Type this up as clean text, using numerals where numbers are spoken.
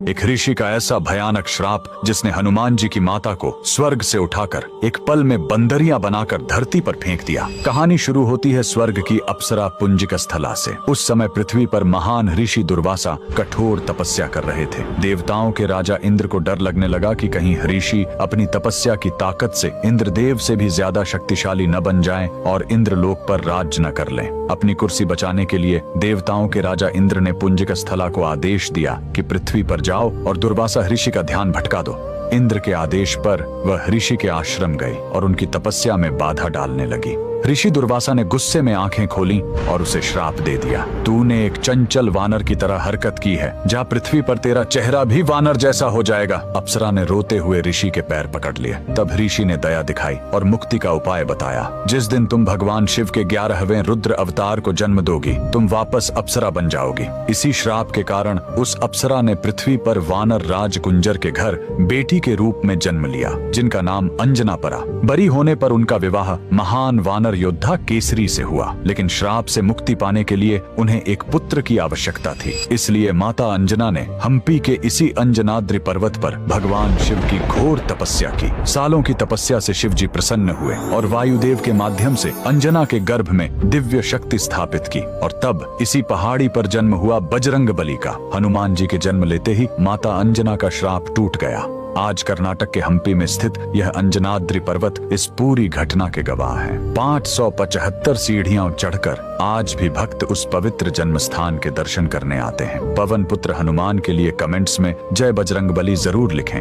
एक ऋषि का ऐसा भयानक श्राप जिसने हनुमान जी की माता को स्वर्ग से उठाकर एक पल में बंदरियां बनाकर धरती पर फेंक दिया। कहानी शुरू होती है स्वर्ग की अप्सरा पुंजिक स्थला से। उस समय पृथ्वी पर महान ऋषि दुर्वासा कठोर तपस्या कर रहे थे। देवताओं के राजा इंद्र को डर लगने लगा कि कहीं ऋषि अपनी तपस्या की ताकत से इंद्रदेव से भी ज्यादा शक्तिशाली न बन जाएं और इंद्रलोक पर राज न कर लें। अपनी कुर्सी बचाने के लिए देवताओं के राजा इंद्र ने पुंजिक स्थला को आदेश दिया कि पृथ्वी पर जाओ और दुर्वासा ऋषि का ध्यान भटका दो। इंद्र के आदेश पर वह ऋषि के आश्रम गई और उनकी तपस्या में बाधा डालने लगी। ऋषि दुर्वासा ने गुस्से में आंखें खोली और उसे श्राप दे दिया। तूने एक चंचल वानर की तरह हरकत की है, जा पृथ्वी पर तेरा चेहरा भी वानर जैसा हो जाएगा। अप्सरा ने रोते हुए ऋषि के पैर पकड़ लिए। तब ऋषि ने दया दिखाई और मुक्ति का उपाय बताया। जिस दिन तुम भगवान शिव के 11वें रुद्र अवतार को जन्म दोगी, तुम वापस अप्सरा बन जाओगी। इसी श्राप के कारण उस अप्सरा ने पृथ्वी पर वानर राज कुंजर के घर बेटी के रूप में जन्म लिया, जिनका नाम अंजना पड़ा। बरी होने पर उनका विवाह महान वानर योद्धा केसरी से हुआ, लेकिन श्राप से मुक्ति पाने के लिए उन्हें एक पुत्र की आवश्यकता थी। इसलिए माता अंजना ने हम्पी के इसी अंजनाद्रि पर्वत पर भगवान शिव की घोर तपस्या की। सालों की तपस्या से शिव जी प्रसन्न हुए और वायुदेव के माध्यम से अंजना के गर्भ में दिव्य शक्ति स्थापित की। और तब इसी पहाड़ी पर जन्म हुआ बजरंग बली का। हनुमान जी के जन्म लेते ही माता अंजना का श्राप टूट गया। आज कर्नाटक के हम्पी में स्थित यह अंजनाद्रि पर्वत इस पूरी घटना के गवाह है। 575 सीढ़ियां चढ़कर आज भी भक्त उस पवित्र जन्म स्थान के दर्शन करने आते हैं। पवन पुत्र हनुमान के लिए कमेंट्स में जय बजरंग बली जरूर लिखें।